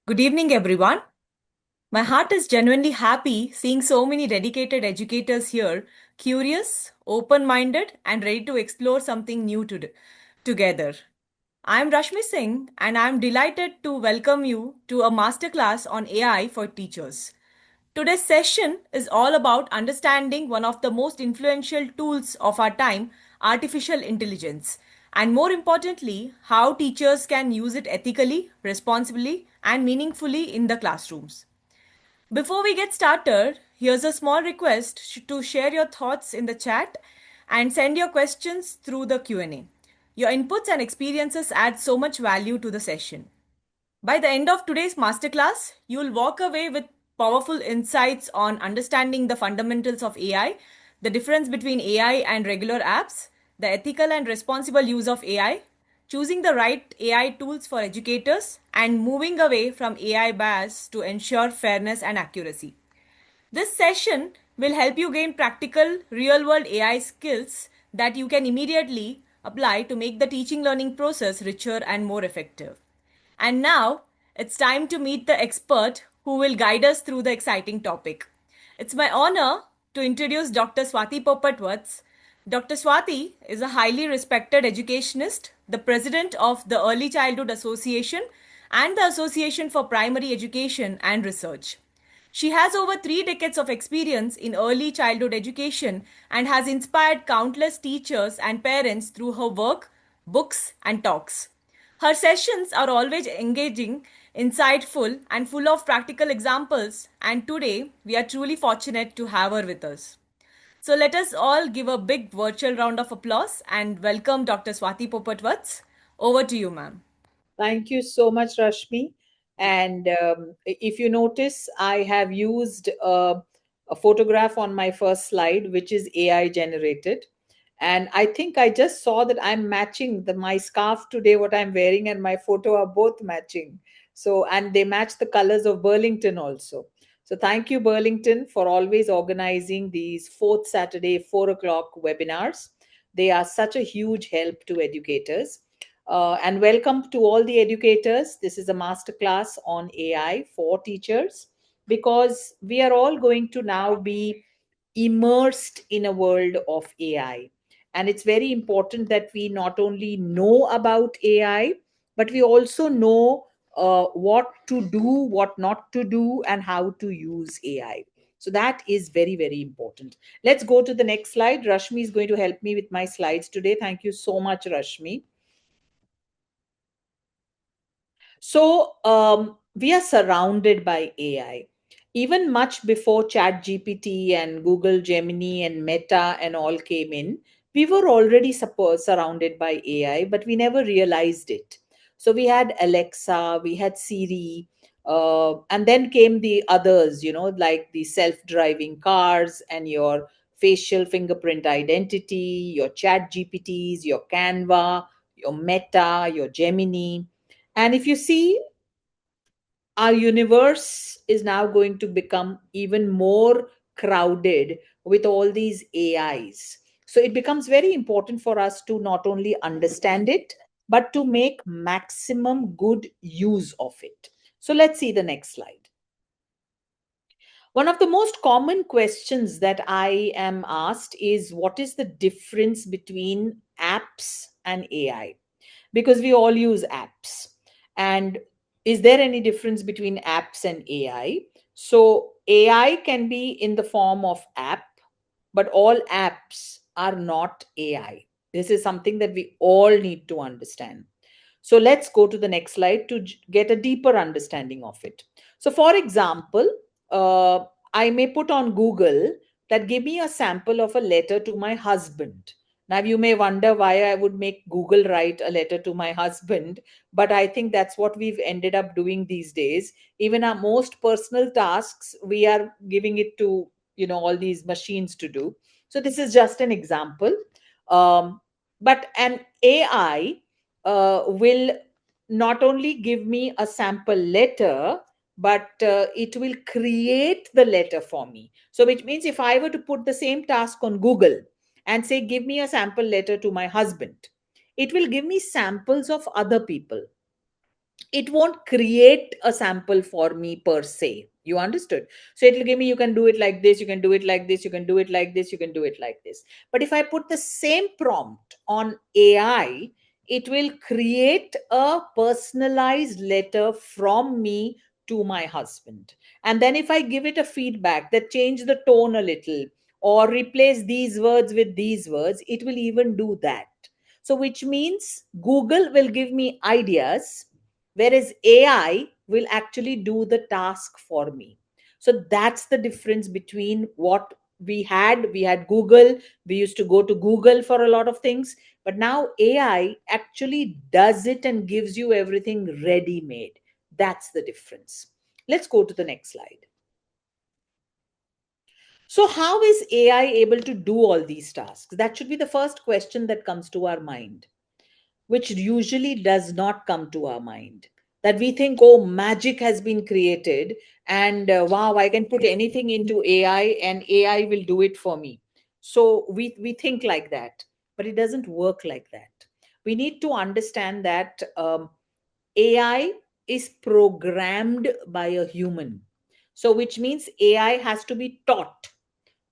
Good evening, everyone. My heart is genuinely happy seeing so many dedicated educators here, curious, open minded, and ready to explore something new together. I'm Rashmi Singh, and I'm delighted to welcome you to a masterclass on AI for teachers. Today's session is all about understanding one of the most influential tools of our time, artificial intelligence, and more importantly, how teachers can use it ethically, responsibly, and meaningfully in the classrooms. Before we get started, here's a small request to share your thoughts in the chat and send your questions through the Q&A. Your inputs and experiences add so much value to the session. By the end of today's masterclass, you will walk away with powerful insights on understanding the fundamentals of AI, the difference between AI and regular apps, the ethical and responsible use of AI, choosing the right AI tools for educators, and moving away from AI bias to ensure fairness and accuracy. This session will help you gain practical, real world AI skills that you can immediately apply to make the teaching learning process richer and more effective. And now it's time to meet the expert who will guide us through the exciting topic. It's my honor to introduce Dr. Swati Popat Vats. Dr. Swati is a highly respected educationist, the president of the Early Childhood Association and the Association for Primary Education and Research. She has over 3 decades of experience in early childhood education and has inspired countless teachers and parents through her work, books, and talks. Her sessions are always engaging, insightful, and full of practical examples, and today we are truly fortunate to have her with us. So let us all give a big virtual round of applause and welcome Dr. Swati Popat Vats. Over to you, ma'am. Thank you so much, Rashmi. And if you notice, I have used a photograph on my first slide, which is AI generated. And I think I just saw that I'm matching my scarf today, what I'm wearing, and my photo are both matching. So, and they match the colors of Burlington also. So, thank you, Burlington, for always organizing these fourth Saturday, 4 o'clock webinars. They are such a huge help to educators. And welcome to all the educators. This is a masterclass on AI for teachers because we are all going to now be immersed in a world of AI. And it's very important that we not only know about AI, but we also know what to do, what not to do, and how to use AI. So that is very, very important. Let's go to the next slide. Rashmi is going to help me with my slides today. Thank you so much, Rashmi. So we are surrounded by AI. Even much before ChatGPT and Google Gemini and Meta and all came in, we were already surrounded by AI, but we never realized it. So we had Alexa, we had Siri, and then came the others, like the self-driving cars and your facial fingerprint identity, your ChatGPTs, your Canva, your Meta, your Gemini. And if you see, our universe is now going to become even more crowded with all these AIs. So it becomes very important for us to not only understand it, but to make maximum good use of it. So let's see the next slide. One of the most common questions that I am asked is, what is the difference between apps and AI? Because we all use apps. And is there any difference between apps and AI? So AI can be in the form of app, but all apps are not AI. This is something that we all need to understand. So let's go to the next slide to get a deeper understanding of it. So, for example, I may put on Google that give me a sample of a letter to my husband. Now, you may wonder why I would make Google write a letter to my husband, but I think that's what we've ended up doing these days. Even our most personal tasks, we are giving it to all these machines to do. So this is just an example. But an AI will not only give me a sample letter, but it will create the letter for me. So, which means if I were to put the same task on Google and say, give me a sample letter to my husband, it will give me samples of other people. It won't create a sample for me per se. You understood? So it'll give me, you can do it like this, you can do it like this, you can do it like this, you can do it like this. But if I put the same prompt on AI, it will create a personalized letter from me to my husband. And then if I give it a feedback that change the tone a little or replace these words with these words, it will even do that. So which means Google will give me ideas, whereas AI will actually do the task for me. So that's the difference between what we had Google. We used to go to Google for a lot of things, but now AI actually does it and gives you everything ready made. That's the difference. Let's go to the next slide. So how is AI able to do all these tasks? That should be the first question that comes to our mind, which usually does not come to our mind. That we think, oh, magic has been created, and wow, I can put anything into AI and AI will do it for me. So we think like that, but it doesn't work like that. We need to understand that AI is programmed by a human. So, which means AI has to be taught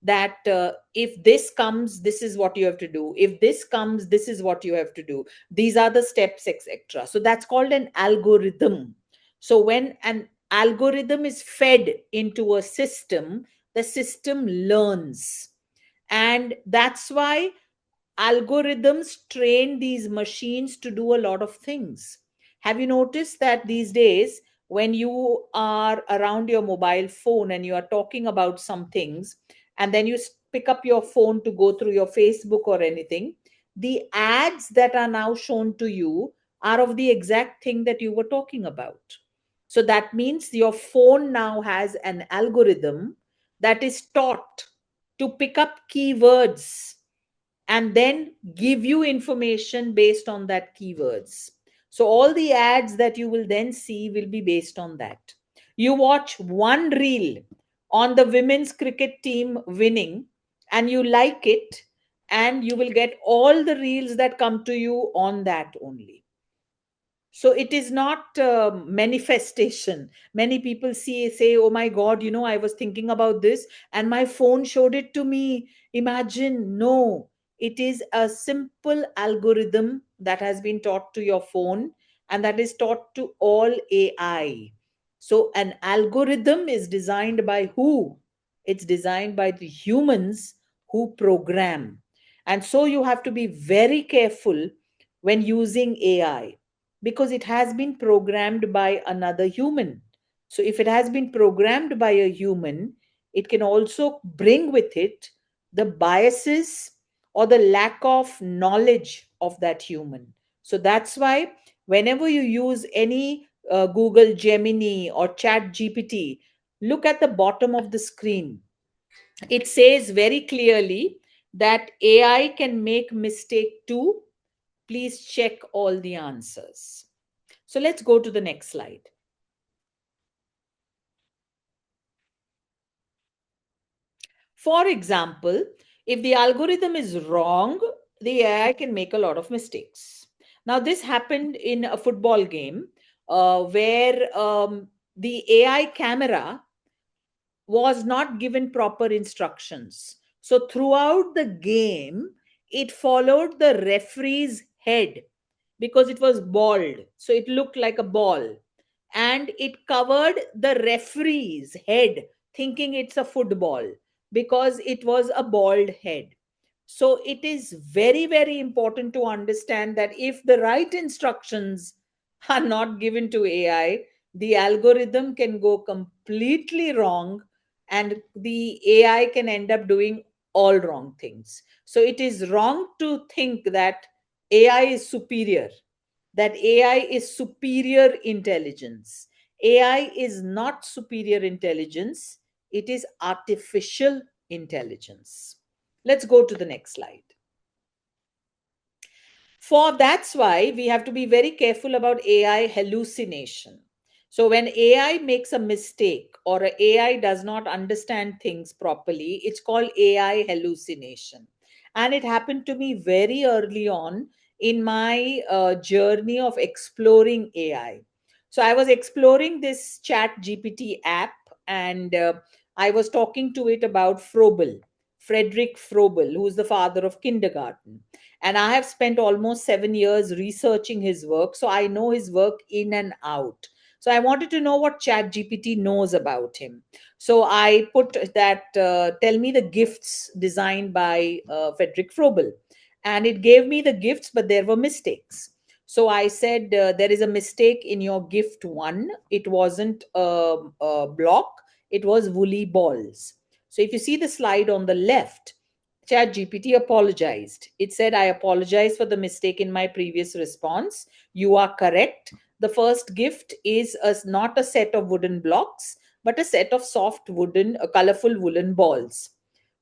that if this comes, this is what you have to do. If this comes, this is what you have to do. These are the steps, etc. So that's called an algorithm. So when an algorithm is fed into a system, the system learns. And that's why algorithms train these machines to do a lot of things. Have you noticed that these days, when you are around your mobile phone and you are talking about some things, and then you pick up your phone to go through your Facebook or anything, the ads that are now shown to you are of the exact thing that you were talking about. So that means your phone now has an algorithm that is taught to pick up keywords and then give you information based on that keywords. So all the ads that you will then see will be based on that. You watch one reel on the women's cricket team winning and you like it, and you will get all the reels that come to you on that only. So it is not manifestation. Many people say, oh my god, I was thinking about this and my phone showed it to me. Imagine. No, it is a simple algorithm that has been taught to your phone, and that is taught to all AI. So an algorithm is designed by who? It's designed by the humans who program. And so you have to be very careful when using AI, because it has been programmed by another human. So, if it has been programmed by a human, it can also bring with it the biases or the lack of knowledge of that human. So, that's why whenever you use any Google Gemini or Chat GPT, look at the bottom of the screen. It says very clearly that AI can make mistake too. Please check all the answers. So let's go to the next slide. For example, if the algorithm is wrong, the AI can make a lot of mistakes. Now, this happened in a football game where the AI camera was not given proper instructions. So, throughout the game, it followed the referee's head because it was bald. So, it looked like a ball. And it covered the referee's head, thinking it's a football because it was a bald head. So, it is very, very important to understand that if the right instructions are not given to AI, the algorithm can go completely wrong and the AI can end up doing all wrong things. So it is wrong to think that AI is superior, that AI is superior intelligence. AI is not superior intelligence, it is artificial intelligence. Let's go to the next slide. For that's why we have to be very careful about AI hallucination. So when AI makes a mistake or a AI does not understand things properly, it's called AI hallucination. And it happened to me very early on in my journey of exploring AI. So I was exploring this Chat GPT app, and I was talking to it about Frobel, Frederick Frobel, who's the father of kindergarten. And I have spent almost 7 years researching his work, so I know his work in and out. So I wanted to know what Chat GPT knows about him. So I put that, tell me the gifts designed by Frederick Frobel. And it gave me the gifts, but there were mistakes. So I said, there is a mistake in your gift one. It wasn't a block, it was woolly balls. So if you see the slide on the left, ChatGPT apologized. It said, I apologize for the mistake in my previous response. You are correct. The first gift is not a set of wooden blocks, but a set of soft wooden, colorful woolen balls.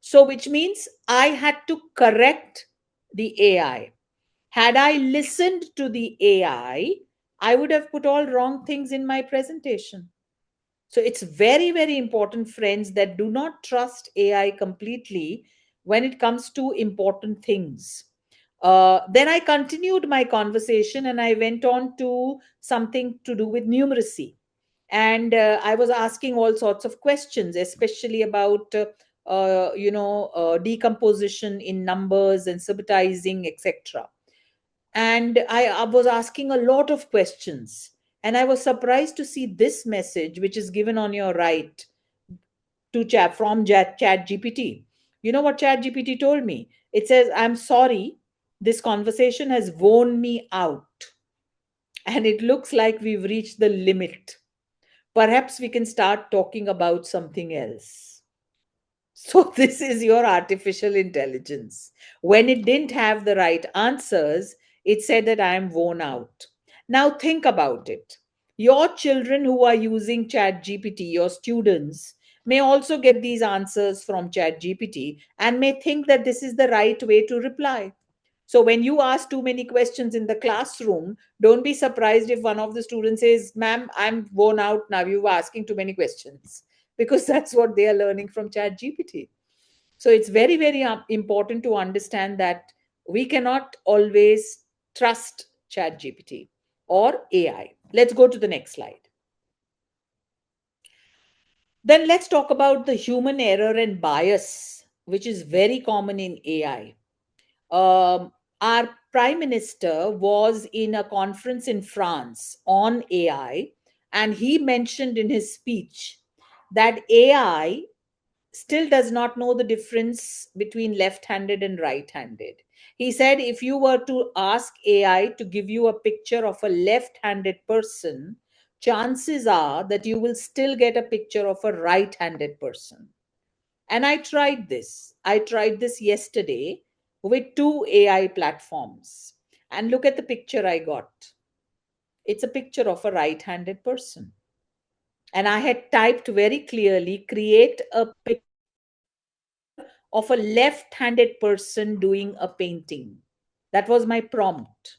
So, which means I had to correct the AI. Had I listened to the I would have put all wrong things in my presentation. So it's very, very important, friends, that do not trust AI completely when it comes to important things. Then I continued my conversation and I went on to something to do with numeracy. And I was asking all sorts of questions, especially about decomposition in numbers and subitizing, etc. And I was asking a lot of questions. And I was surprised to see this message, which is given on your right to chat GPT. You know what chat GPT told me? It says, I'm sorry, this conversation has worn me out. And it looks like we've reached the limit. Perhaps we can start talking about something else. So, this is your artificial intelligence. When it didn't have the right answers, it said that I am worn out. Now, think about it. Your children who are using ChatGPT, your students, may also get these answers from ChatGPT and may think that this is the right way to reply. So, when you ask too many questions in the classroom, don't be surprised if one of the students says, Ma'am, I'm worn out now. You're asking too many questions, because that's what they are learning from ChatGPT. So it's very, very important to understand that we cannot always trust ChatGPT or AI. Let's go to the next slide. Then let's talk about the human error and bias, which is very common in AI. Our prime minister was in a conference in France on AI, and he mentioned in his speech that AI still does not know the difference between left handed and right handed. He said, if you were to ask AI to give you a picture of a left handed person, chances are that you will still get a picture of a right handed person. And I tried this. I tried this yesterday with two AI platforms. And look at the picture I got. It's a picture of a right handed person. And I had typed very clearly, create a picture of a left handed person doing a painting. That was my prompt.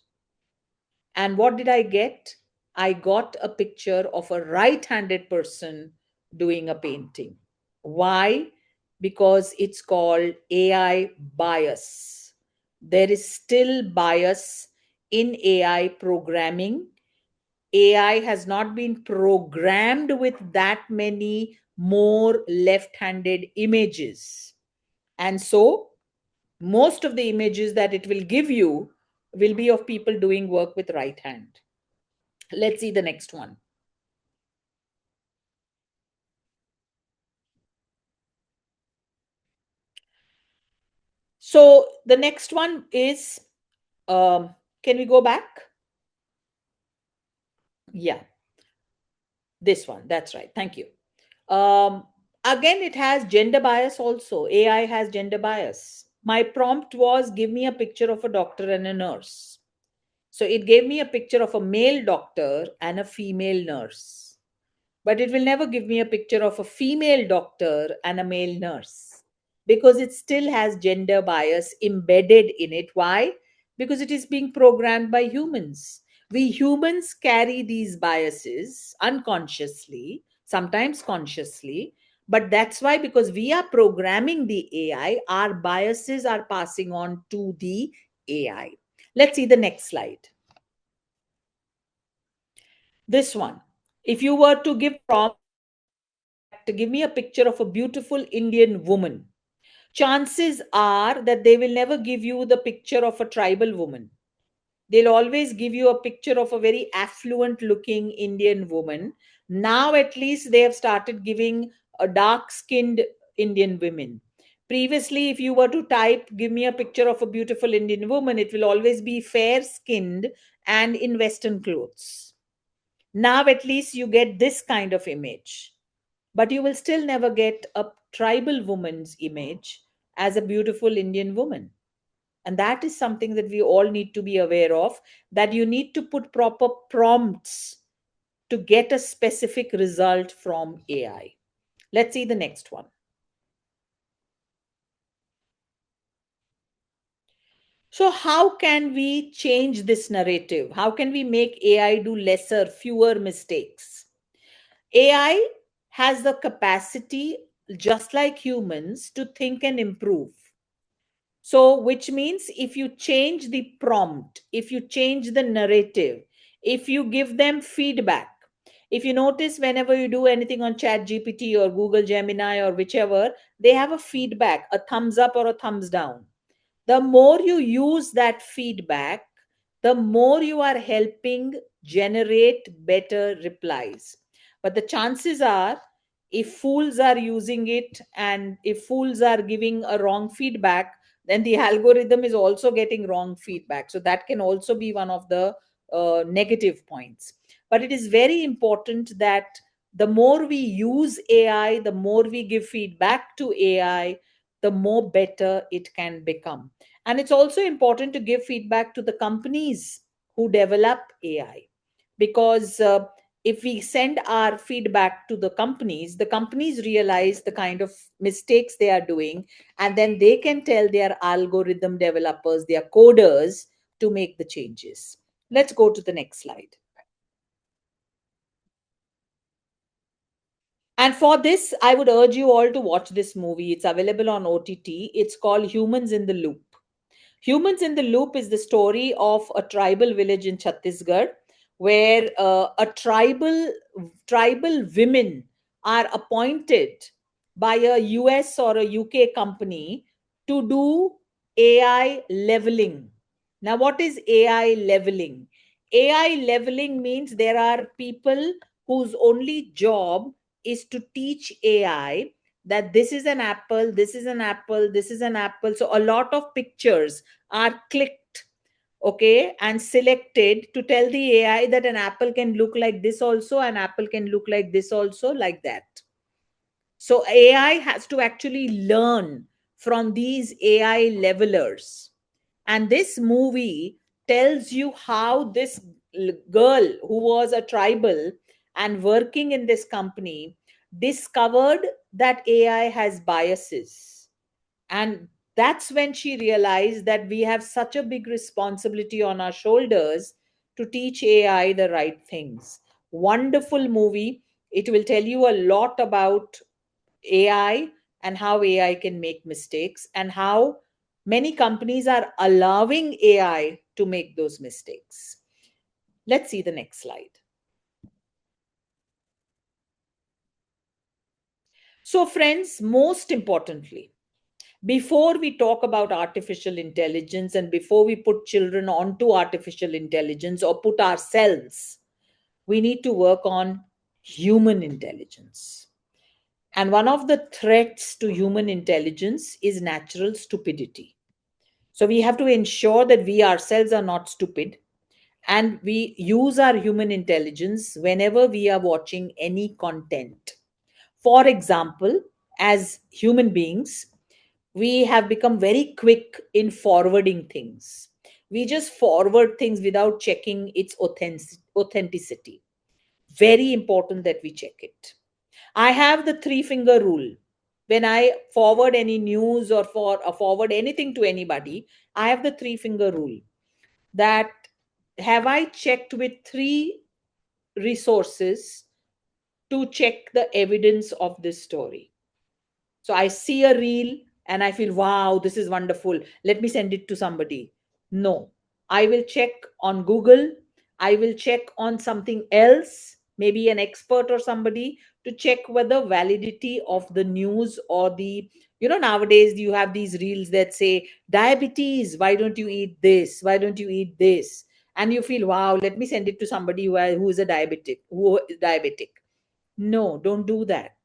And what did I get? I got a picture of a right handed person doing a painting. Why? Because it's called AI bias. There is still bias in AI programming. AI has not been programmed with that many more left handed images. And so, most of the images that it will give you will be of people doing work with right hand. Let's see the next one. So, the next one is, can we go back? Yeah, this one. That's right. Thank you. Um, Again, it has gender bias also. AI has gender bias. My prompt was, give me a picture of a doctor and a nurse. So it gave me a picture of a male doctor and a female nurse. But it will never give me a picture of a female doctor and a male nurse, because it still has gender bias embedded in it. Why? Because it is being programmed by humans. We humans carry these biases unconsciously, sometimes consciously, but that's why, because we are programming the AI, our biases are passing on to the AI. Let's see the next slide. This one. If you were to give prompt that to give me a picture of a beautiful Indian woman, chances are that they will never give you the picture of a tribal woman. They'll always give you a picture of a very affluent looking Indian woman. Now, at least, they have started giving a dark skinned Indian women. Previously, if you were to type, give me a picture of a beautiful Indian woman, it will always be fair skinned and in Western clothes. Now, at least, you get this kind of image, but you will still never get a tribal woman's image as a beautiful Indian woman. And that is something that we all need to be aware of, that you need to put proper prompts to get a specific result from AI. Let's see the next one. So, how can we change this narrative? How can we make AI do lesser, fewer mistakes? AI has the capacity, just like humans, to think and improve. So, which means if you change the prompt, if you change the narrative, if you give them feedback, if you notice whenever you do anything on ChatGPT or Google Gemini or whichever, they have a feedback, a thumbs up or a thumbs down. The more you use that feedback, the more you are helping generate better replies. But the chances are, if fools are using it and if fools are giving a wrong feedback, then the algorithm is also getting wrong feedback. So that can also be one of the negative points. But it is very important that the more we use AI, the more we give feedback to AI, the more better it can become. And it's also important to give feedback to the companies who develop AI, because if we send our feedback to the companies realize the kind of mistakes they are doing, and then they can tell their algorithm developers, their coders, to make the changes. Let's go to the next slide. And for this, I would urge you all to watch this movie. It's available on OTT. It's called Humans in the Loop. Humans in the Loop is the story of a tribal village in Chhattisgarh where a tribal women are appointed by a US or a UK company to do AI leveling. Now, what is AI leveling? AI leveling means there are people whose only job is to teach AI that this is an apple, this is an apple, this is an apple. So a lot of pictures are clicked, okay, and selected to tell the AI that an apple can look like this also, an apple can look like this also, like that. So AI has to actually learn from these AI levelers. And this movie tells you how this girl who was a tribal and working in this company discovered that AI has biases. And that's when she realized that we have such a big responsibility on our shoulders to teach AI the right things. Wonderful movie. It will tell you a lot about AI and how AI can make mistakes and how many companies are allowing AI to make those mistakes. Let's see the next slide. So, friends, most importantly, before we talk about artificial intelligence and before we put children onto artificial intelligence or put ourselves, we need to work on human intelligence. And one of the threats to human intelligence is natural stupidity. So we have to ensure that we ourselves are not stupid and we use our human intelligence whenever we are watching any content. For example, as human beings, we have become very quick in forwarding things. We just forward things without checking its authenticity. Very important that we check it. I have the three finger rule. When I forward any news or forward anything to anybody, I have the three finger rule, that have I checked with three resources to check the evidence of this story. So I see a reel and I feel, wow, this is wonderful. Let me send it to somebody. No, I will check on Google. I will check on something else, maybe an expert or somebody, to check whether validity of the news or the, nowadays you have these reels that say diabetes, why don't you eat this, why don't you eat this, and you feel, wow, let me send it to somebody who is a diabetic, who is diabetic. No, don't do that.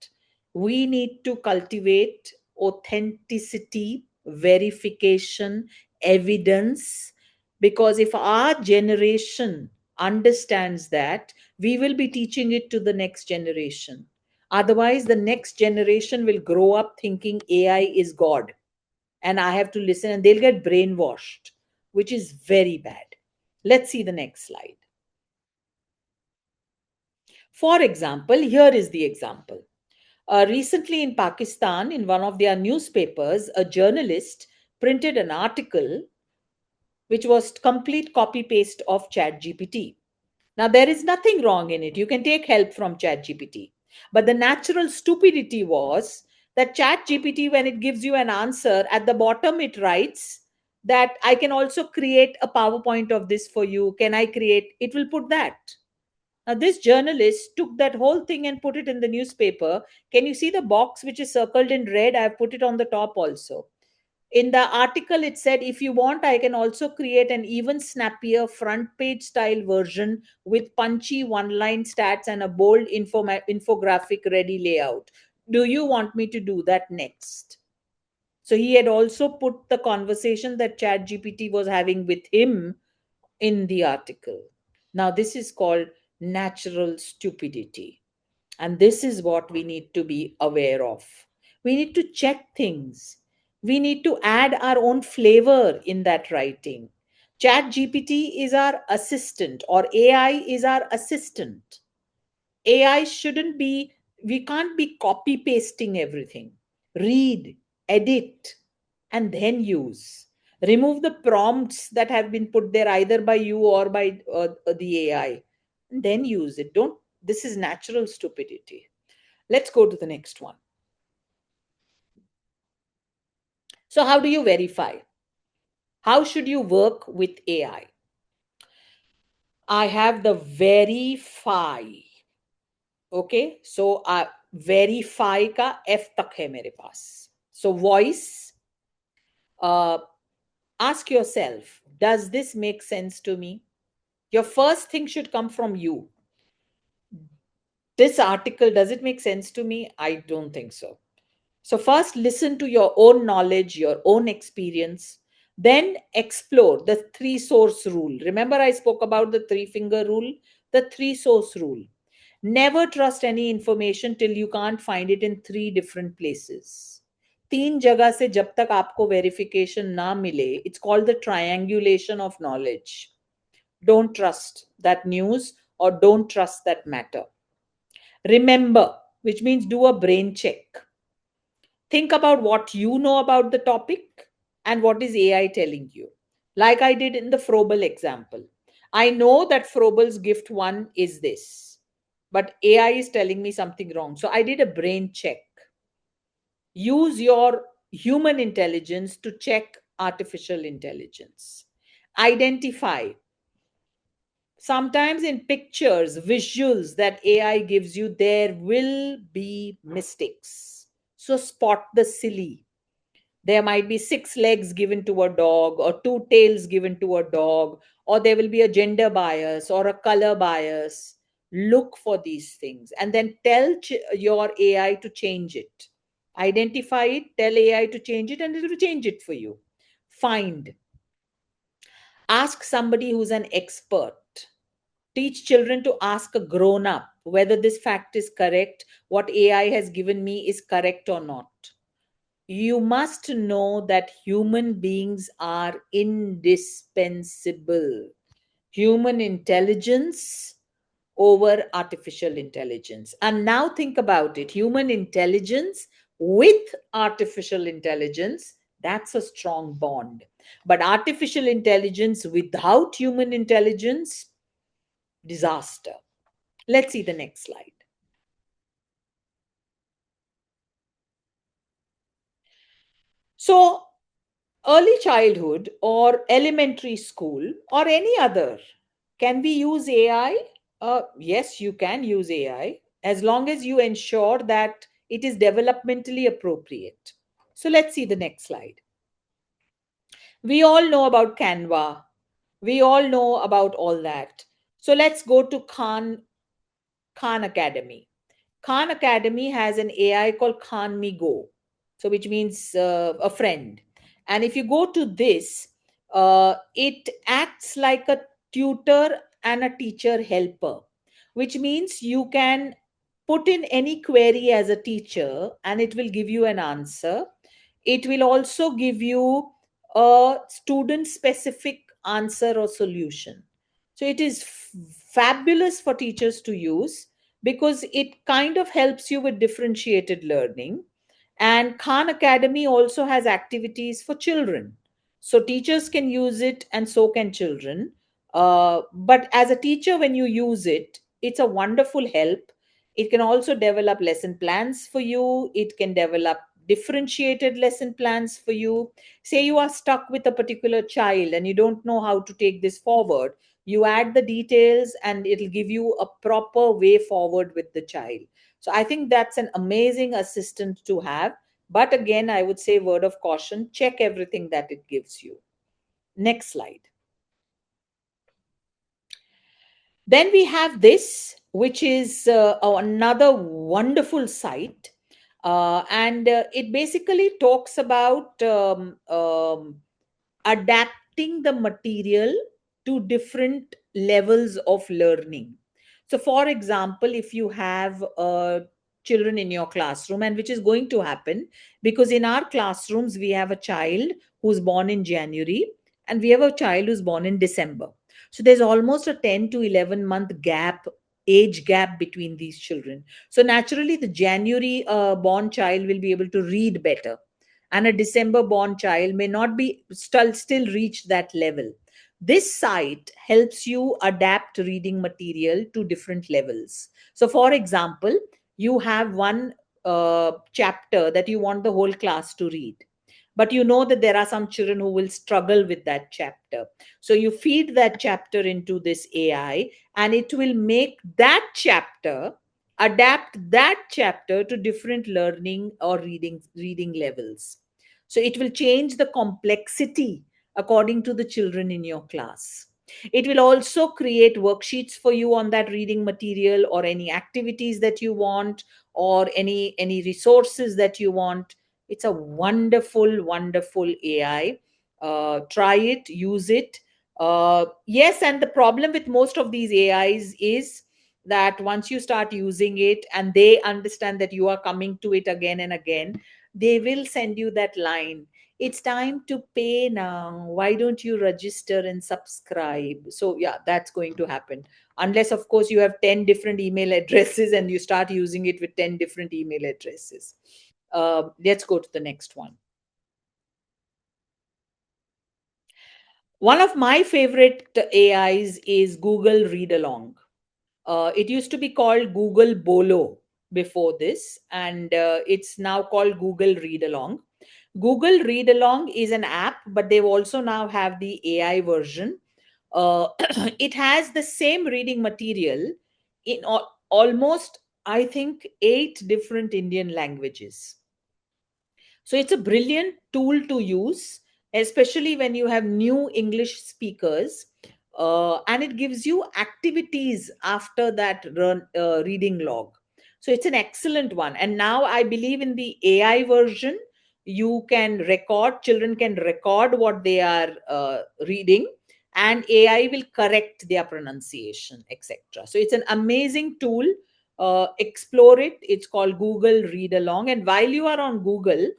We need to cultivate authenticity, verification, evidence, because if our generation understands that, we will be teaching it to the next generation. Otherwise, the next generation will grow up thinking AI is God and I have to listen, and they'll get brainwashed, which is very bad. Let's see the next slide. For example, here is the example. Recently in Pakistan, in one of their newspapers, a journalist printed an article which was complete copy paste of ChatGPT. Now, there is nothing wrong in it. You can take help from ChatGPT. But the natural stupidity was that ChatGPT, when it gives you an answer, at the bottom it writes that I can also create a PowerPoint of this for you. Can I create? It will put that. Now, this journalist took that whole thing and put it in the newspaper. Can you see the box which is circled in red? I've put it on the top also. In the article, it said, if you want, I can also create an even snappier front page style version with punchy one line stats and a bold infographic ready layout. Do you want me to do that next? So he had also put the conversation that ChatGPT was having with him in the article. Now, this is called natural stupidity. And this is what we need to be aware of. We need to check things. We need to add our own flavor in that writing. Chat GPT is our assistant, or AI is our assistant. AI shouldn't be, we can't be copy pasting everything. Read, edit, and then use. Remove the prompts that have been put there either by you or by the AI, and then use it. Don't, this is natural stupidity. Let's go to the next one. So, how do you verify? How should you work with AI? I have the verify. Okay, so verify का F तक है मेरे पास. So voice, uh, ask yourself, does this make sense to me? Your first thing should come from you. This article, does it make sense to me? I don't think so. So, first, listen to your own knowledge, your own experience. Then, explore the three source rule. Remember, I spoke about the three finger rule, the three source rule. Never trust any information till you can't find it in three different places. तीन जगह से जब तक आपको verification ना मिले, it's called the triangulation of knowledge. Don't trust that news or don't trust that matter. Remember, which means do a brain check. Think about what you know about the topic and what is AI telling you. Like I did in the Frobel example. I know that Frobel's gift one is this, but AI is telling me something wrong. So I did a brain check. Use your human intelligence to check artificial intelligence. Identify. Sometimes in pictures, visuals that AI gives you, there will be mistakes. So spot the silly. There might be six legs given to a dog, or two tails given to a dog, or there will be a gender bias or a color bias. Look for these things and then tell your AI to change it. Identify it, tell AI to change it, and it will change it for you. Find. Ask somebody who's an expert. Teach children to ask a grown up whether this fact is correct, what AI has given me is correct or not. You must know that human beings are indispensable. Human intelligence over artificial intelligence. And now think about it, human intelligence with artificial intelligence, that's a strong bond. But artificial intelligence without human intelligence, disaster. Let's see the next slide. So, early childhood or elementary school or any other Can we use AI? Yes, you can use AI as long as you ensure that it is developmentally appropriate. So let's see the next slide. We all know about Canva. We all know about all that. So let's go to Khan Academy. Khan Academy has an AI called Khan Me Go, so which means a friend. And if you go to this, it acts like a tutor and a teacher helper, which means you can put in any query as a teacher and it will give you an answer. It will also give you a student specific answer or solution. So it is fabulous for teachers to use because it kind of helps you with differentiated learning. And Khan Academy also has activities for children. So teachers can use it and so can children. But as a teacher, when you use it, it's a wonderful help. It can also develop lesson plans for you, it can develop differentiated lesson plans for you. Say you are stuck with a particular child and you don't know how to take this forward, you add the details and it'll give you a proper way forward with the child. So I think that's an amazing assistant to have. But again, I would say, word of caution, check everything that it gives you. Next slide. Then we have this, which is another wonderful site. And it basically talks about adapting the material to different levels of learning. So, for example, if you have children in your classroom, and which is going to happen because in our classrooms, we have a child who's born in January and we have a child who's born in December. So, there's almost a 10 to 11 month gap, age gap between these children. So, naturally, the January born child will be able to read better and a December born child may not be still reach that level. This site helps you adapt reading material to different levels. So, for example, you have one chapter that you want the whole class to read, but you know that there are some children who will struggle with that chapter. So, you feed that chapter into this AI, and it will make that chapter adapt that chapter to different learning or reading levels. So it will change the complexity according to the children in your class. It will also create worksheets for you on that reading material or any activities that you want or any resources that you want. It's a wonderful, wonderful AI. Try it, use it. Yes, and the problem with most of these AIs is that once you start using it and they understand that you are coming to it again and again, they will send you that line. It's time to pay now. Why don't you register and subscribe? So, yeah, that's going to happen. Unless, of course, you have 10 different email addresses and you start using it with 10 different email addresses. Let's go to the next one. One of my favorite AIs is Google Read Along. It used to be called Google Bolo before this, and it's now called Google Read Along. Google Read Along is an app, but they've also now have the AI version. It has the same reading material in almost, I think, 8 different Indian languages. So it's a brilliant tool to use, especially when you have new English speakers. And it gives you activities after that reading log. So it's an excellent one. And now I believe in the AI version, you can record, children can record what they are reading, and AI will correct their pronunciation, etc. So it's an amazing tool. Explore it. It's called Google Read Along. And while you are on Google,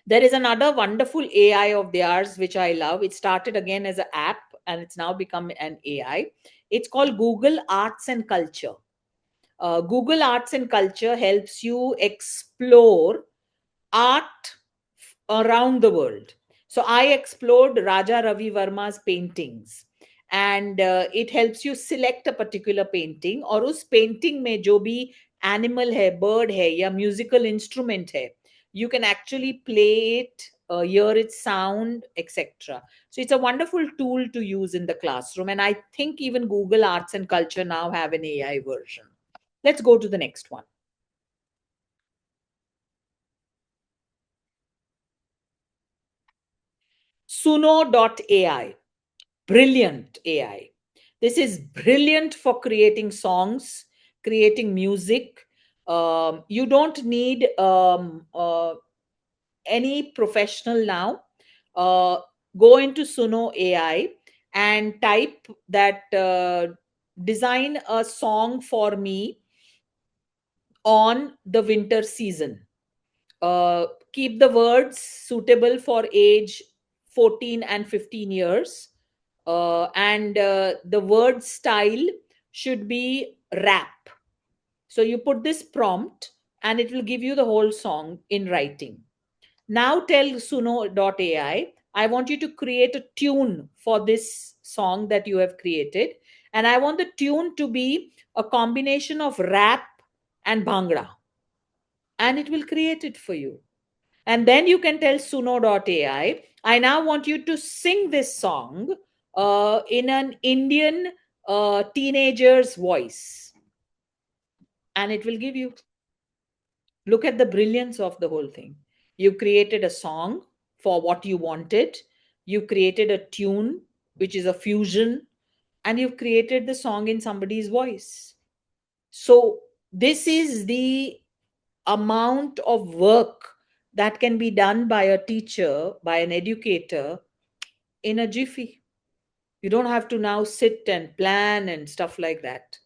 there is another wonderful AI of theirs, which I love. It started again as an app and it's now become an AI. It's called Google Arts and Culture. Google Arts and Culture helps you explore art around the world. So I explored Raja Ravi Verma's paintings, and it helps you select a particular painting और उस painting में जो भी animal है, bird है या musical instrument है, you can actually play it hear its sound, etc. So it's a wonderful tool to use in the classroom. And I think even Google Arts and Culture now have an AI version. Let's go to the next one. Suno.ai. Brilliant AI. This is brilliant for creating songs, creating music. You don't need any professional now. Uh, Go into Suno AI and type that design a song for me on the winter season. Uh, Keep the words suitable for age 14 and 15 years. And the word style should be rap. So you put this prompt and it will give you the whole song in writing. Now tell Suno.ai, I want you to create a tune for this song that you have created. And I want the tune to be a combination of rap and bhangra. And it will create it for you. And then you can tell Suno.ai, I now want you to sing this song in an Indian teenager's voice. And it will give you. Look at the brilliance of the whole thing. You created a song for what you wanted, you created a tune, which is a fusion, and you've created the song in somebody's voice. So, this is the amount of work that can be done by a teacher, by an educator in a jiffy. You don't have to now sit and plan and stuff like that.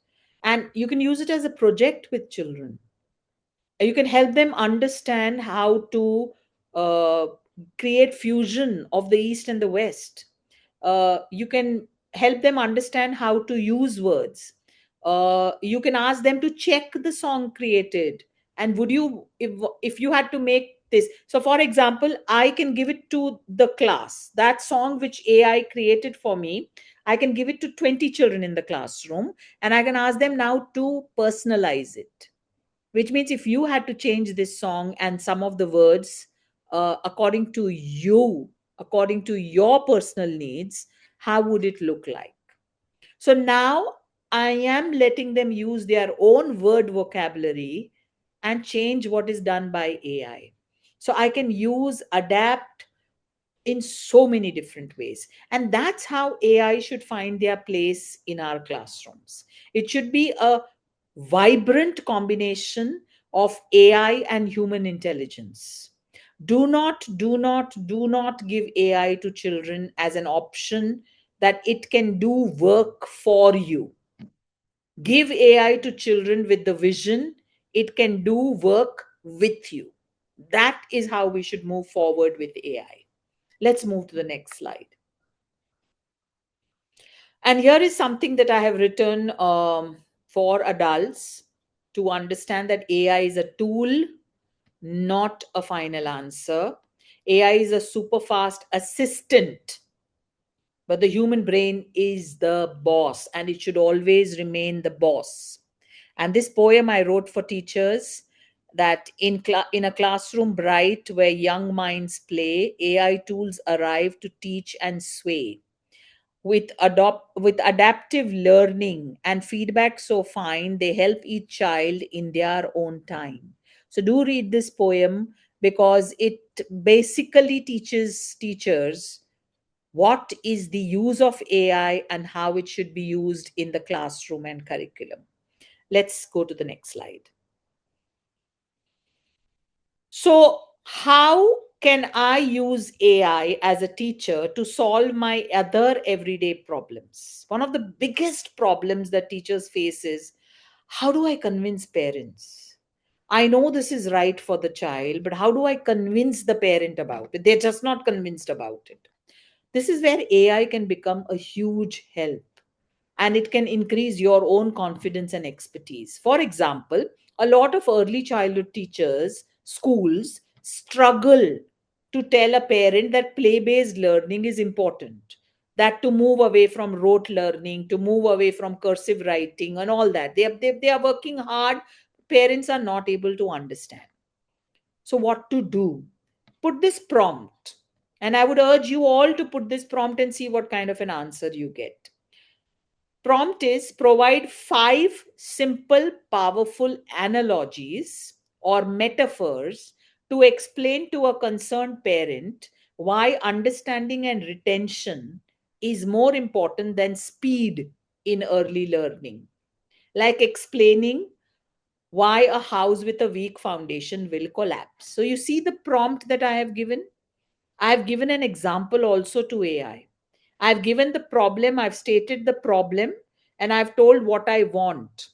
And you can use it as a project with children. You can help them understand how to uh, create fusion of the East and the West. You can help them understand how to use words. You can ask them to check the song created, and would you, if you had to make this, so for example, I can give it to the class, that song which AI created for me, I can give it to 20 children in the classroom, and I can ask them now to personalize it, which means if you had to change this song and some of the words according to you, according to your personal needs, how would it look like? So now I am letting them use their own word vocabulary and change what is done by AI. So I can use, adapt in so many different ways. And that's how AI should find their place in our classrooms. It should be a vibrant combination of AI and human intelligence. Do not give AI to children as an option that it can do work for you. Give AI to children with the vision it can do work with you. That is how we should move forward with AI. Let's move to the next slide. And here is something that I have written for adults to understand that AI is a tool, not a final answer. AI is a super fast assistant, but the human brain is the boss and it should always remain the boss. And this poem I wrote for teachers, that in a classroom bright where young minds play, AI tools arrive to teach and sway with adaptive learning and feedback so fine, they help each child in their own time. So do read this poem because it basically teaches teachers what is the use of AI and how it should be used in the classroom and curriculum. Let's go to the next slide. So, how can I use AI as a teacher to solve my other everyday problems? One of the biggest problems that teachers face is, how do I convince parents? I know this is right for the child, but how do I convince the parent about it? They're just not convinced about it. This is where AI can become a huge help, and it can increase your own confidence and expertise. For example, a lot of early childhood teachers, schools struggle to tell a parent that play based learning is important, that to move away from rote learning, to move away from cursive writing, and all that. They are working hard. Parents are not able to understand. So, what to do? put this prompt, and I would urge you all to put this prompt and see what kind of an answer you get. Prompt is provide 5 simple, powerful analogies or metaphors to explain to a concerned parent why understanding and retention is more important than speed in early learning. Like explaining why a house with a weak foundation will collapse. So, you see the prompt that I have given? I have given an example also to AI. I've given the problem, I've stated the problem, and I've told what I want.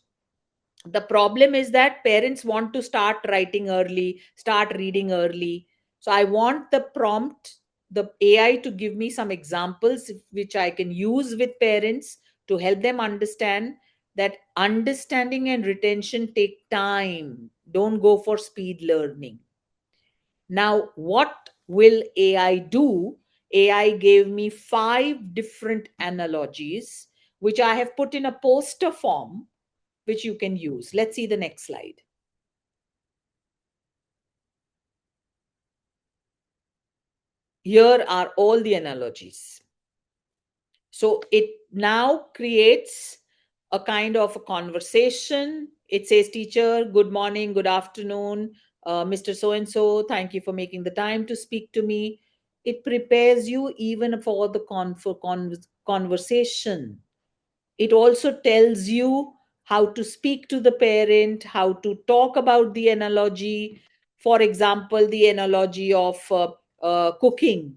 The problem is that parents want to start writing early, start reading early. So I want the prompt, the AI to give me some examples which I can use with parents to help them understand that understanding and retention take time. Don't go for speed learning. Now, what will AI do? AI gave me 5 different analogies, which I have put in a poster form, which you can use. Let's see the next slide. Here are all the analogies. So it now creates a kind of a conversation. It says, Teacher, good morning, good afternoon, Mr. So and so, thank you for making the time to speak to me. It prepares you even for the conversation. It also tells you how to speak to the parent, how to talk about the analogy. For example, the analogy of cooking,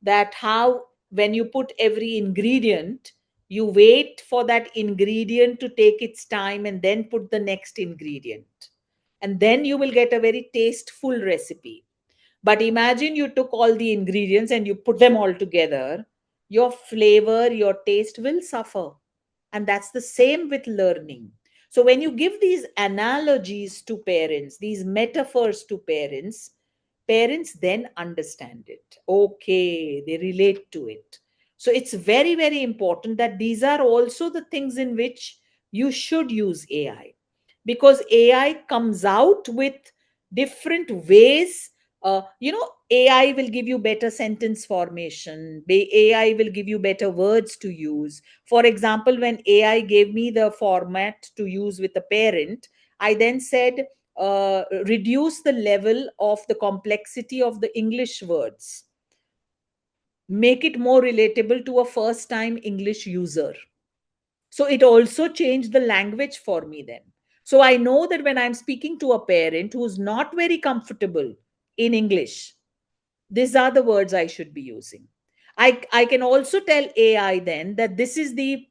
that how when you put every ingredient, you wait for that ingredient to take its time and then put the next ingredient. And then you will get a very tasteful recipe. But imagine you took all the ingredients and you put them all together, your flavor, your taste will suffer. And that's the same with learning. So when you give these analogies to parents, these metaphors to parents, parents then understand it. Okay, they relate to it. So it's very, very important that these are also the things in which you should use AI, because AI comes out with different ways. AI will give you better sentence formation. AI will give you better words to use. For example, when AI gave me the format to use with a parent, I then said, reduce the level of the complexity of the English words, make it more relatable to a first time English user. So it also changed the language for me then. So I know that when I'm speaking to a parent who's not very comfortable in English, these are the words I should be using. I can also tell AI then that this is the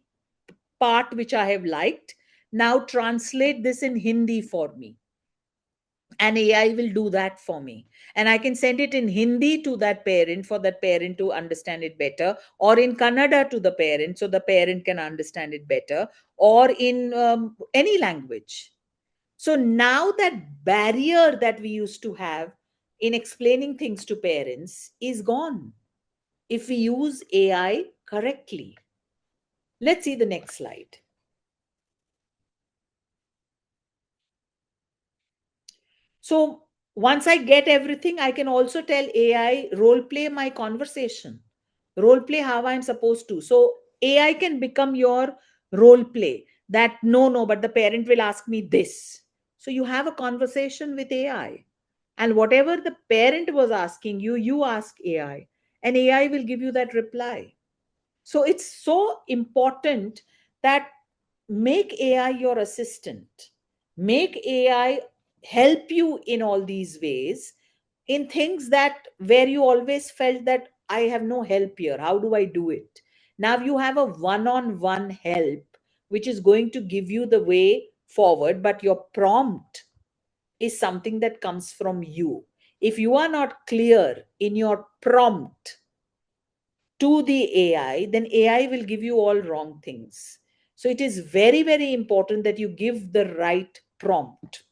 part which I have liked. Now translate this in Hindi for me. And AI will do that for me. And I can send it in Hindi to that parent for that parent to understand it better, or in Kannada to the parent so the parent can understand it better, or in any language. So now that barrier that we used to have in explaining things to parents is gone if we use AI correctly. Let's see the next slide. So once I get everything, I can also tell AI role play my conversation, role play how I'm supposed to. So AI can become your role play, that no, no, but the parent will ask me this. So you have a conversation with AI, and whatever the parent was asking you, you ask AI, and AI will give you that reply. So it's so important that make AI your assistant, make AI help you in all these ways, in things that where you always felt that I have no help here. How do I do it? Now you have a one on one help, which is going to give you the way forward, but your prompt is something that comes from you. If you are not clear in your prompt to the AI, then AI will give you all wrong things. So it is very, very important that you give the right prompt.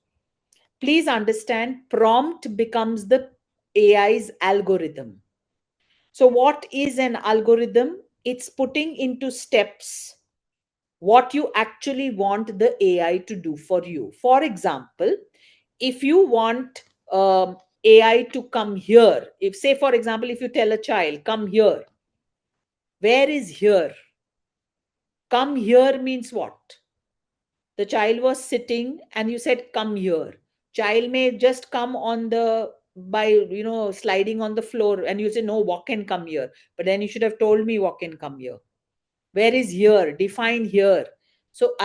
Please understand, prompt becomes the AI's algorithm. So, what is an algorithm? It's putting into steps what you actually want the AI to do for you. For example, if you want AI to come here. If, say, for example, if you tell a child, come here, where is here? Come here means what? The child was sitting and you said, come here. Child may just come on the, by, sliding on the floor, and you say, no, walk and come here. But then you should have told me, walk and come here. Where is here? Define here. So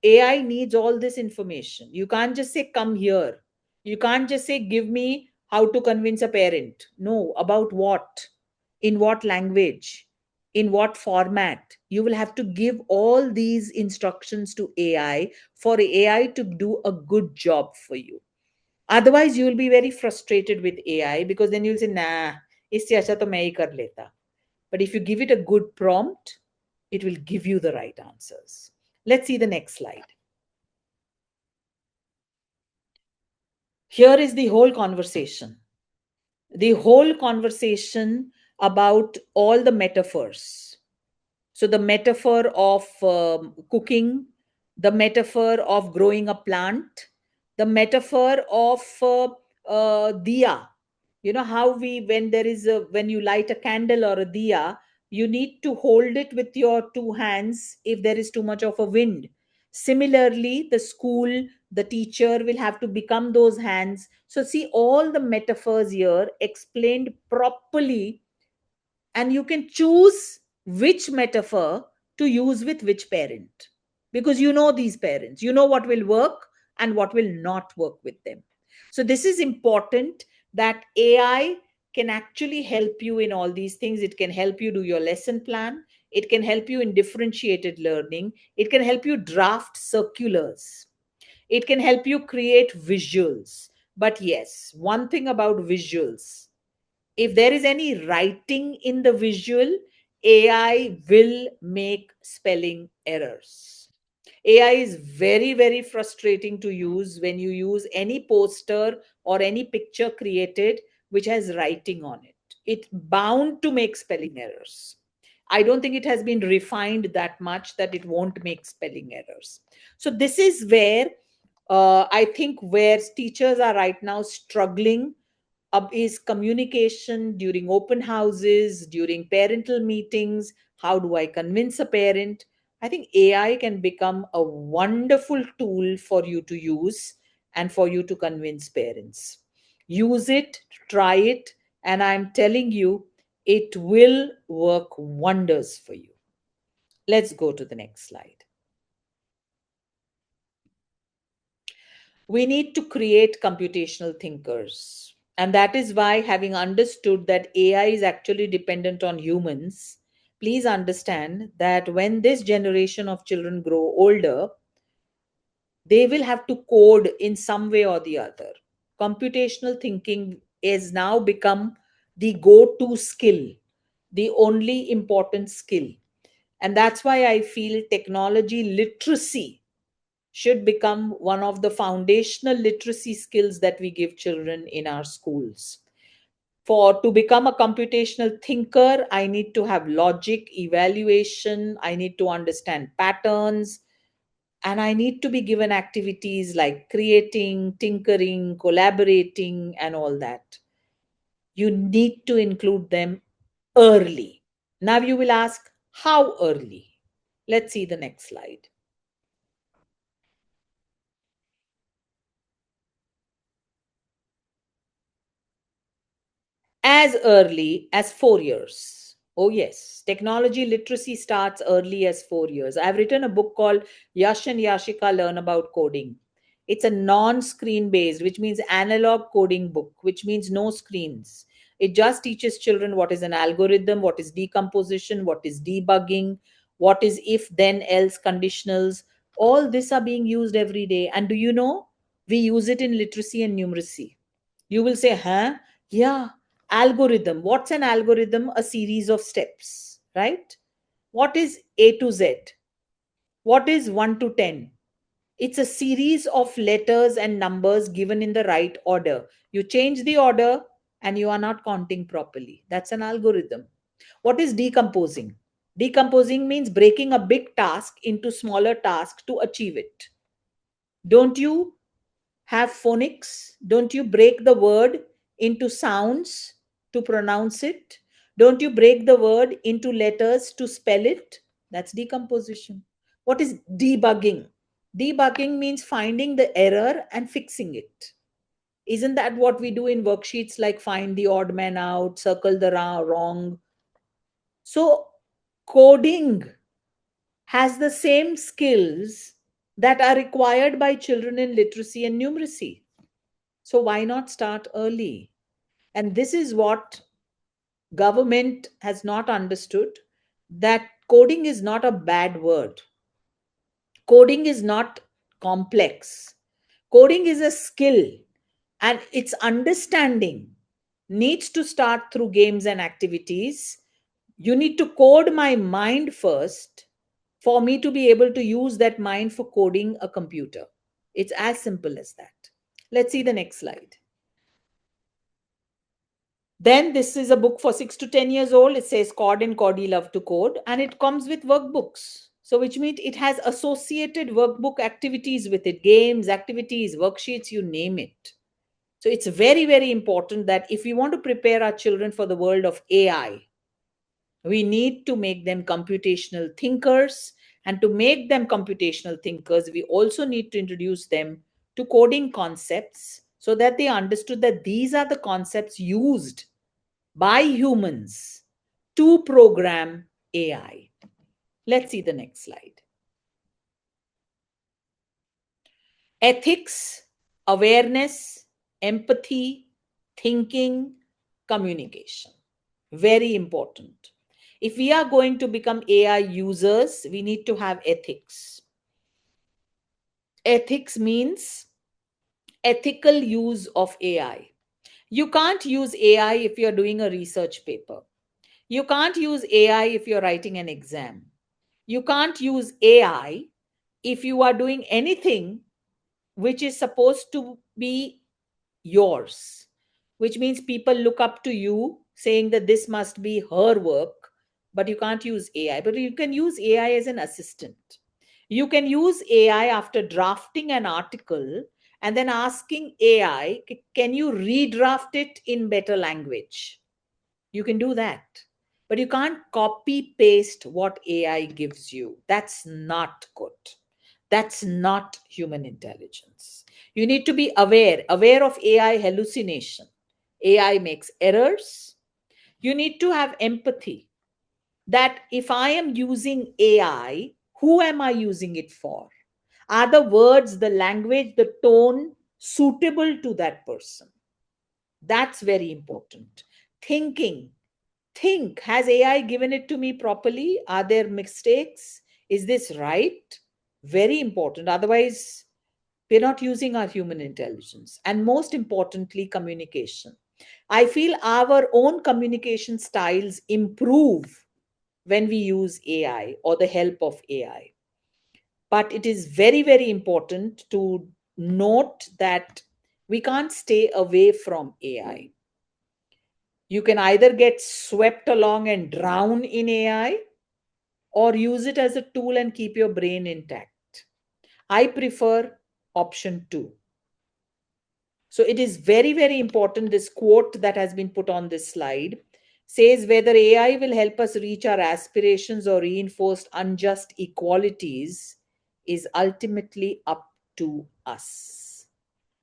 AI needs all this information. You can't just say, come here. You can't just say, give me how to convince a parent. No, about what? In what language? In what format? You will have to give all these instructions to AI for AI to do a good job for you. Otherwise, you will be very frustrated with AI, because then you'll say, nah, इससे अच्छा तो मैं ही कर लेता. But if you give it a good prompt, it will give you the right answers. Let's see the next slide. Here is the whole conversation. The whole conversation about all the metaphors. So, the metaphor of cooking, the metaphor of growing a plant, the metaphor of diya. You know how we, when there is a, when you light a candle or a diya, you need to hold it with your two hands if there is too much of a wind. Similarly, the school, the teacher will have to become those hands. So, see all the metaphors here explained properly, and you can choose which metaphor to use with which parent, because you know these parents, you know what will work and what will not work with them. So this is important, that AI can actually help you in all these things. It can help you do your lesson plan, it can help you in differentiated learning, it can help you draft circulars, it can help you create visuals. But yes, one thing about visuals, if there is any writing in the visual, AI will make spelling errors. AI is very, very frustrating to use when you use any poster or any picture created which has writing on it. It's bound to make spelling errors. I don't think it has been refined that much that it won't make spelling errors. So, this is where I think where teachers are right now struggling is communication during open houses, during parental meetings. How do I convince a parent? I think AI can become a wonderful tool for you to use and for you to convince parents. Use it, try it, and I'm telling you, it will work wonders for you. Let's go to the next slide. We need to create computational thinkers. And that is why, having understood that AI is actually dependent on humans, please understand that when this generation of children grow older, they will have to code in some way or the other. Computational thinking is now become the go to skill, the only important skill. And that's why I feel technology literacy should become one of the foundational literacy skills that we give children in our schools. For to become a computational thinker, I need to have logic, evaluation, I need to understand patterns, and I need to be given activities like creating, tinkering, collaborating, and all that. You need to include them early. Now you will ask, how early? Let's see the next slide. As early as 4 years. Oh, yes. Technology literacy starts early as 4 years. I've written a book called Yash and Yashika Learn About Coding. It's a non screen based, which means analog coding book, which means no screens. It just teaches children what is an algorithm, what is decomposition, what is debugging, what is if then else conditionals. All this are being used every day. And do you know, we use it in literacy and numeracy. You will say, huh? Yeah, algorithm. What's an algorithm? A series of steps, right? What is A to Z? What is 1 to 10? It's a series of letters and numbers given in the right order. You change the order and you are not counting properly. That's an algorithm. What is decomposing? Decomposing means breaking a big task into smaller tasks to achieve it. Don't you have phonics? Don't you break the word into sounds to pronounce it? Don't you break the word into letters to spell it? That's decomposition. What is debugging? Debugging means finding the error and fixing it. Isn't that what we do in worksheets like find the odd man out, circle the wrong? So, coding has the same skills that are required by children in literacy and numeracy. So, why not start early? And this is what government has not understood, that coding is not a bad word. Coding is not complex. Coding is a skill, and its understanding needs to start through games and activities. You need to code my mind first for me to be able to use that mind for coding a computer. It's as simple as that. Let's see the next slide. Then this is a book for 6 to 10 years old. It says Cord and Cordy Love to Code, and it comes with workbooks. So which means it has associated workbook activities with it, games, activities, worksheets, you name it. So it's very, very important that if we want to prepare our children for the world of AI, we need to make them computational thinkers. And to make them computational thinkers, we also need to introduce them to coding concepts so that they understood that these are the concepts used by humans to program AI. Let's see the next slide. Ethics, awareness, empathy, thinking, communication. Very important. If we are going to become AI users, we need to have ethics. Ethics means ethical use of AI. You can't use AI if you're doing a research paper. You can't use AI if you're writing an exam. You can't use AI if you are doing anything which is supposed to be yours, which means people look up to you saying that this must be her work, but you can't use AI. But you can use AI as an assistant. You can use AI after drafting an article and then asking AI, can you redraft it in better language? You can do that. But you can't copy paste what AI gives you. That's not good. That's not human intelligence. You need to be aware of AI hallucination. AI makes errors. You need to have empathy that if I am using AI, who am I using it for? Are the words, the language, the tone suitable to that person? That's very important. Thinking. Think, has AI given it to me properly? Are there mistakes? Is this right? Very important. Otherwise, we're not using our human intelligence. And most importantly, communication. I feel our own communication styles improve when we use AI or the help of AI. But it is very, very important to note that we can't stay away from AI. You can either get swept along and drown in AI or use it as a tool and keep your brain intact. I prefer option two. So it is very, very important. This quote that has been put on this slide says whether AI will help us reach our aspirations or reinforce unjust equalities is ultimately up to us.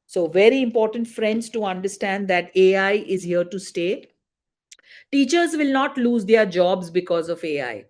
So, very important, friends, to understand that AI is here to stay. Teachers will not lose their jobs because of AI.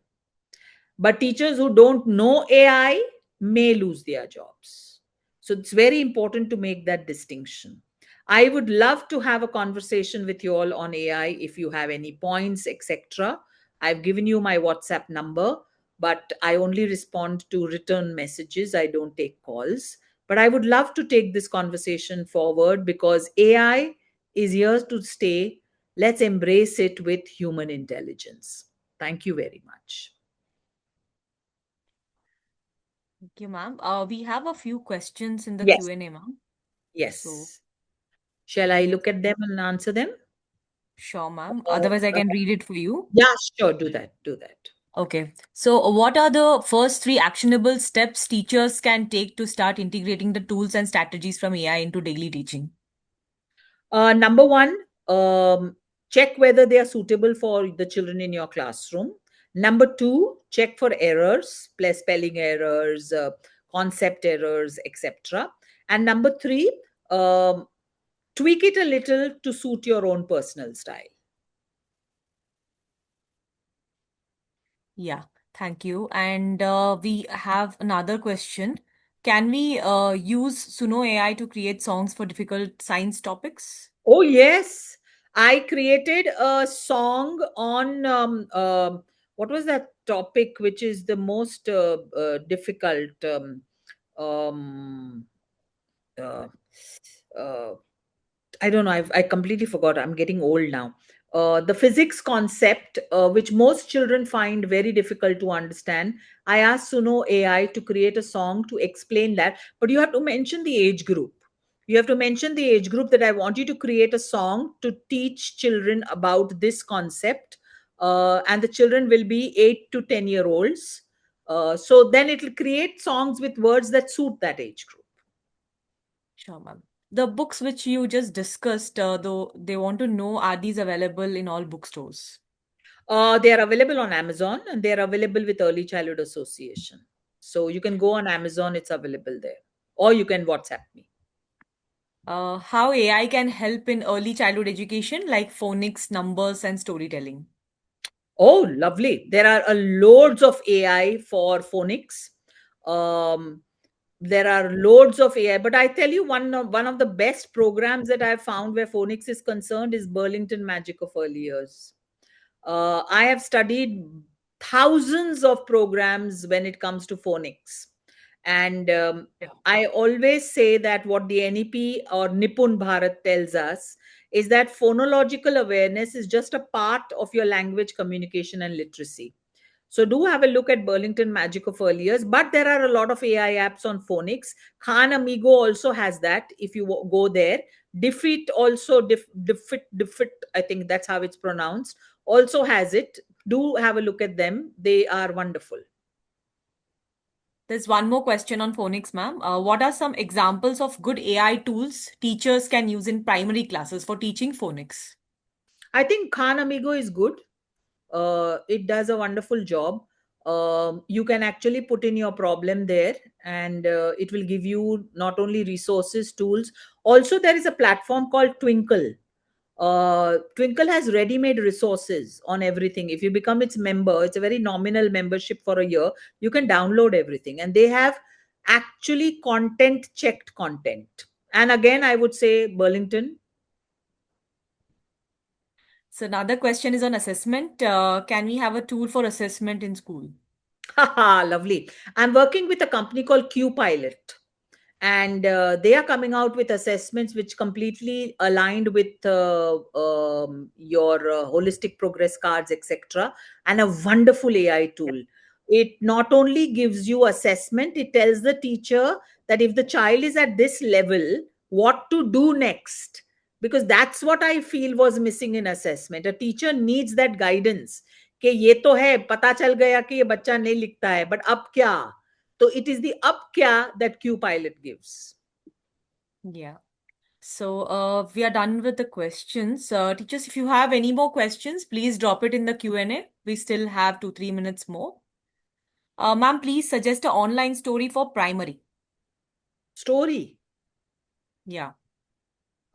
But teachers who don't know AI may lose their jobs. So it's very important to make that distinction. I would love to have a conversation with you all on AI if you have any points, etc. I've given you my WhatsApp number, but I only respond to written messages. I don't take calls. But I would love to take this conversation forward because AI is here to stay. Let's embrace it with human intelligence. Thank you very much. Thank you, ma'am. We have a few questions in the Yes. Q&A, ma'am. So, Yes. Shall I yes, look at them and answer them? sure, ma'am. Uh, Otherwise, I uh, can read it for you. yeah, sure. Do that. Do that. Okay. So, what are the first three actionable steps teachers can take to start integrating the tools and strategies from AI into daily teaching? Number one, Um, Check whether they are suitable for the children in your classroom. Number two, check for errors, spelling errors, concept errors, etc. And number three, um, tweak it a little to suit your own personal style. Yeah, thank you. And we have another question. Can we use Suno AI to create songs for difficult science topics? Oh, yes. I created a song on what was that topic, which is the most difficult? Um, uh, uh, I don't know. I completely forgot. I'm getting old now. The physics concept, which most children find very difficult to understand. I asked Suno AI to create a song to explain that, but you have to mention the age group. You have to mention the age group that I want you to create a song to teach children about this concept. And the children will be 8 to 10 year olds. So then it will create songs with words that suit that age group. Sure, ma'am. The books which you just discussed, though, they want to know, are these available in all bookstores? They are available on Amazon and they are available with Early Childhood Association. So you can go on Amazon, it's available there. Or you can WhatsApp me. How AI can help in early childhood education, like phonics, numbers, and storytelling. Oh, lovely. There are a loads of AI for phonics. Um, there are loads of AI, but I tell you, one of the best programs that I've found where phonics is concerned is Burlington Magic of Early Years. I have studied thousands of programs when it comes to phonics. And Yeah. I always say that what the NEP or Nipun Bharat tells us is that phonological awareness is just a part of your language communication and literacy. So do have a look at Burlington Magic of Early Years, but there are a lot of AI apps on phonics. Khan Amigo also has that. If you go there, Defeat also Defeat, I think that's how it's pronounced, also has it. Do have a look at them. They are wonderful. There's one more question on phonics, ma'am. What are some examples of good AI tools teachers can use in primary classes for teaching phonics? I think Khan Amigo is good. It does a wonderful job. You can actually put in your problem there, and it will give you not only resources, tools. Also, there is a platform called Twinkle. Twinkle has ready-made resources on everything. If you become its member, it's a very nominal membership for a year. You can download everything, and they have actually content checked content. And again, I would say Burlington. So another question is on assessment. Can we have a tool for assessment in school? Haha, lovely. I'm working with a company called Q Pilot, and they are coming out with assessments which completely aligned with your holistic progress cards, etc., and a wonderful AI tool. It not only gives you assessment, it tells the teacher that if the child is at this level, what to do next, because that's what I feel was missing in assessment. A teacher needs that guidance कि ये तो है, पता चल गया कि ये बच्चा नहीं लिखता है, बट अब क्या? So it is the up kya that Q Pilot gives. Yeah. So we are done with the questions. Teachers, if you have any more questions, please drop it in the Q&A. We still have 2-3 minutes more. Ma'am, please suggest an online story for primary. Story. Yeah.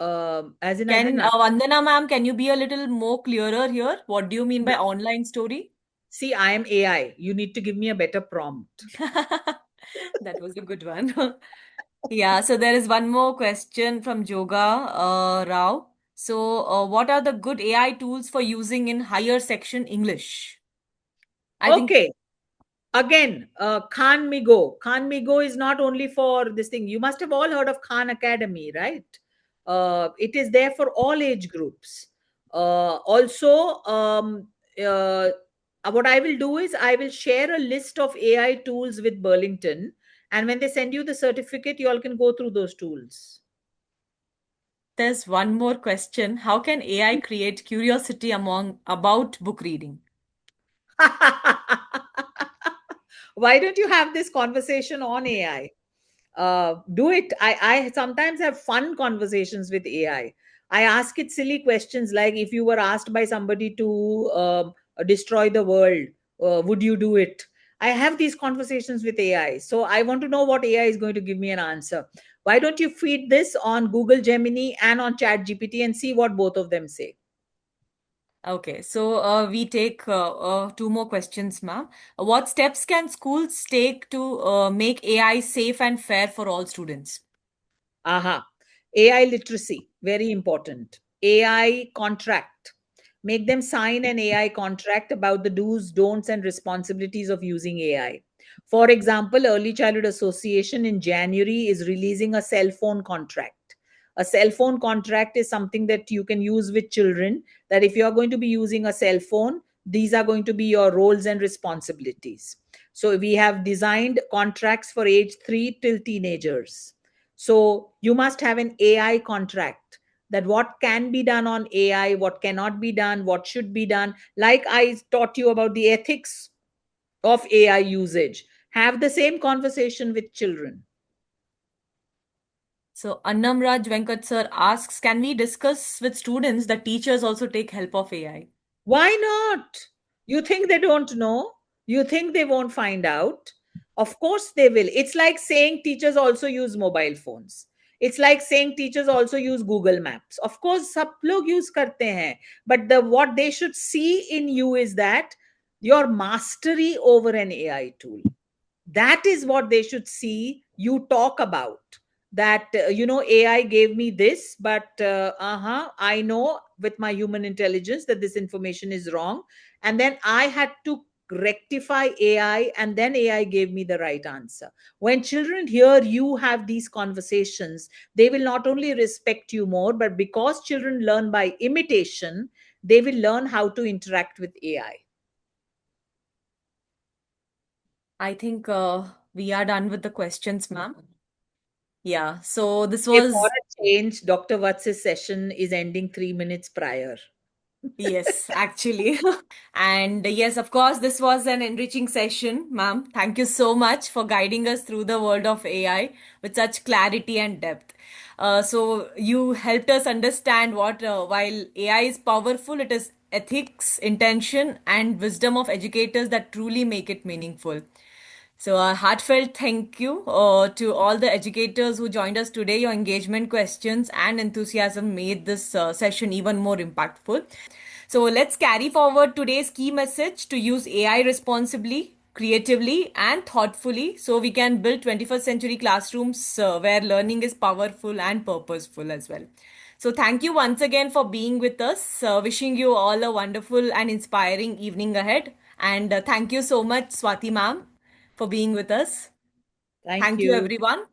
As in, I Can didn't Vandana ma'am, can you be a little more clearer here? What do you mean by online story? see. I am AI. You need to give me a better prompt. That was a good one. Yeah, so there is one more question from Joga Rao. So, what are the good AI tools for using in higher section English? I think Okay. Again, Khan Migo. Khan Migo is not only for this thing. You must have all heard of Khan Academy, right? It is there for all age groups. Also, uh, what I will do is I will share a list of AI tools with Burlington, and when they send you the certificate, you all can go through those tools. there's one more question. How can AI create curiosity among about book reading? Why don't you have this conversation on AI? Do it. I sometimes have fun conversations with AI. I ask it silly questions like, if you were asked by somebody to destroy the world, would you do it? I have these conversations with AI. So I want to know what AI is going to give me an answer. Why don't you feed this on Google Gemini and on Chat GPT and see what both of them say? Okay, so we take two more questions, ma'am. What steps can schools take to make AI safe and fair for all students? Aha. AI literacy, very important. AI contract. Make them sign an AI contract about the do's, don'ts, and responsibilities of using AI. For example, Early Childhood Association in January is releasing a cell phone contract. A cell phone contract is something that you can use with children, that if you're going to be using a cell phone, these are going to be your roles and responsibilities. So we have designed contracts for age 3 till teenagers. So you must have an AI contract, that what can be done on AI, what cannot be done, what should be done. Like I taught you about the ethics of AI usage. Have the same conversation with children. So Annam Raj Venkat sir asks, can we discuss with students that teachers also take help of AI? Why not? You think they don't know? You think they won't find out? Of course they will. It's like saying teachers also use mobile phones. It's like saying teachers also use Google Maps. Of course, सब लोग use करते हैं. But the what they should see in you is that your mastery over an AI tool. That is what they should see you talk about. That AI gave me this, but I know with my human intelligence that this information is wrong, and then I had to rectify AI, and then AI gave me the right answer. When children hear you have these conversations, they will not only respect you more, but because children learn by imitation, they will learn how to interact with AI. I think we are done with the questions, ma'am. Yeah, so this Okay, for was. a change, Dr. Vats's session is ending 3 minutes prior. Yes, actually. And yes, of course, this was an enriching session, ma'am. Thank you so much for guiding us through the world of AI with such clarity and depth. So you helped us understand what, while AI is powerful, it is ethics, intention, and wisdom of educators that truly make it meaningful. So, a heartfelt thank you to all the educators who joined us today. Your engagement, questions, and enthusiasm made this session even more impactful. So, let's carry forward today's key message to use AI responsibly, creatively, and thoughtfully so we can build 21st century classrooms where learning is powerful and purposeful as well. So, thank you once again for being with us. Wishing you all a wonderful and inspiring evening ahead. And thank you so much, Swati ma'am, for being with us. Thank Thank you, you. everyone.